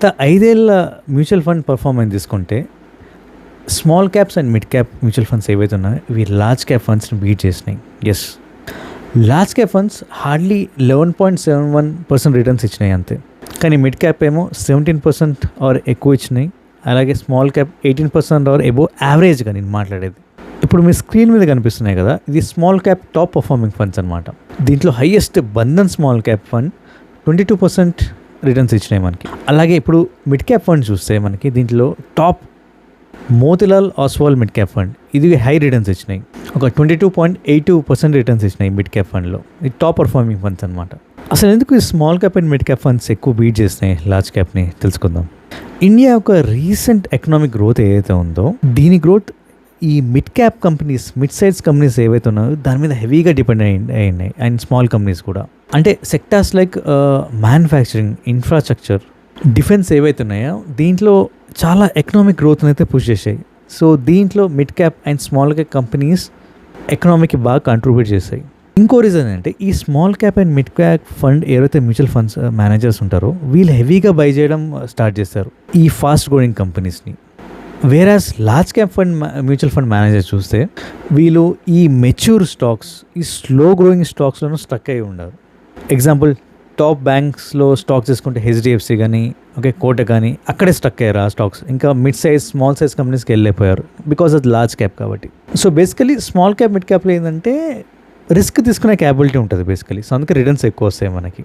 గత 5 ఏళ్ల mutual fund performance తీసుకుంటే small caps and mid cap mutual funds ఏవైతే ఉన్నాయో ఇవి లార్జ్ క్యాప్ ఫండ్స్ని బీట్ చేసినాయి. Yes, large cap funds hardly 11.71% returns ఇచ్చినాయి అంతే. కానీ మిడ్ క్యాప్ ఏమో 17% ఆర్ ఎక్కువ ఇచ్చినాయి. అలాగే స్మాల్ క్యాప్ 18% ఆర్ ఎబో యావరేజ్గా నేను మాట్లాడేది. ఇప్పుడు మీ స్క్రీన్ మీద కనిపిస్తున్నాయి కదా, ఇది small cap top performing funds అనమాట. దీంట్లో highest Bandhan small cap fund 22% returns ఇచ్చినాయి మనకి. అలాగే ఇప్పుడు మిడ్ క్యాప్ ఫండ్ చూస్తే మనకి దీంట్లో top Motilal Oswal mid cap fund, ఇది హై రిటర్న్స్ ఇచ్చినాయి. ఒక 22.82% రిటర్న్స్ ఇచ్చినాయి మిడ్ క్యాప్ ఫండ్లో. ఇది టాప్ పర్ఫార్మింగ్ ఫండ్స్ అనమాట. అసలు ఎందుకు ఈ small cap and mid cap funds ఎక్కువ బీట్ చేసినాయి లార్జ్ క్యాప్ని తెలుసుకుందాం. ఇండియా యొక్క రీసెంట్ ఎకనామిక్ గ్రోత్ ఏదైతే ఉందో దీని గ్రోత్ ఈ mid cap companies, mid size companies ఏవైతే ఉన్నాయో దాని మీద హెవీగా డిపెండ్ అయినాయి. అండ్ స్మాల్ కంపెనీస్ కూడా, అంటే sectors like manufacturing, infrastructure, defence ఏవైతే ఉన్నాయో దీంట్లో చాలా ఎకనామిక్ గ్రోత్ని అయితే పుష్ చేసాయి. సో దీంట్లో mid cap and small cap companies ఎకనామీకి బాగా కంట్రిబ్యూట్ చేస్తాయి. ఇంకో రీజన్ అంటే ఈ small cap and mid cap fund ఏవైతే మ్యూచువల్ ఫండ్స్ మేనేజర్స్ ఉంటారో వీళ్ళు హెవీగా బై చేయడం స్టార్ట్ చేస్తారు ఈ ఫాస్ట్ గ్రోయింగ్ కంపెనీస్ని. Whereas large cap fund mutual fund manager చూస్తే వీళ్ళు ఈ మెచ్యూర్ స్టాక్స్, ఈ స్లో గ్రోయింగ్ స్టాక్స్లోనూ స్టక్ అయి ఉండరు. ఎగ్జాంపుల్ టాప్ బ్యాంక్స్లో స్టాక్స్ తీసుకుంటే హెచ్డిఎఫ్సి కానీ, ఓకే, కోటక్ కానీ అక్కడే స్టక్ అయ్యారు ఆ స్టాక్స్. ఇంకా మిడ్ సైజ్, స్మాల్ సైజ్ కంపెనీస్కి వెళ్ళిపోయారు బికాస్ అది లార్జ్ క్యాప్ కాబట్టి. So basically small cap, mid క్యాప్లో ఏంటంటే రిస్క్ తీసుకునే క్యాపబిలిటీ ఉంటుంది బేసికలీ. సో అందుకే రిటర్న్స్ ఎక్కువ వస్తాయి మనకి.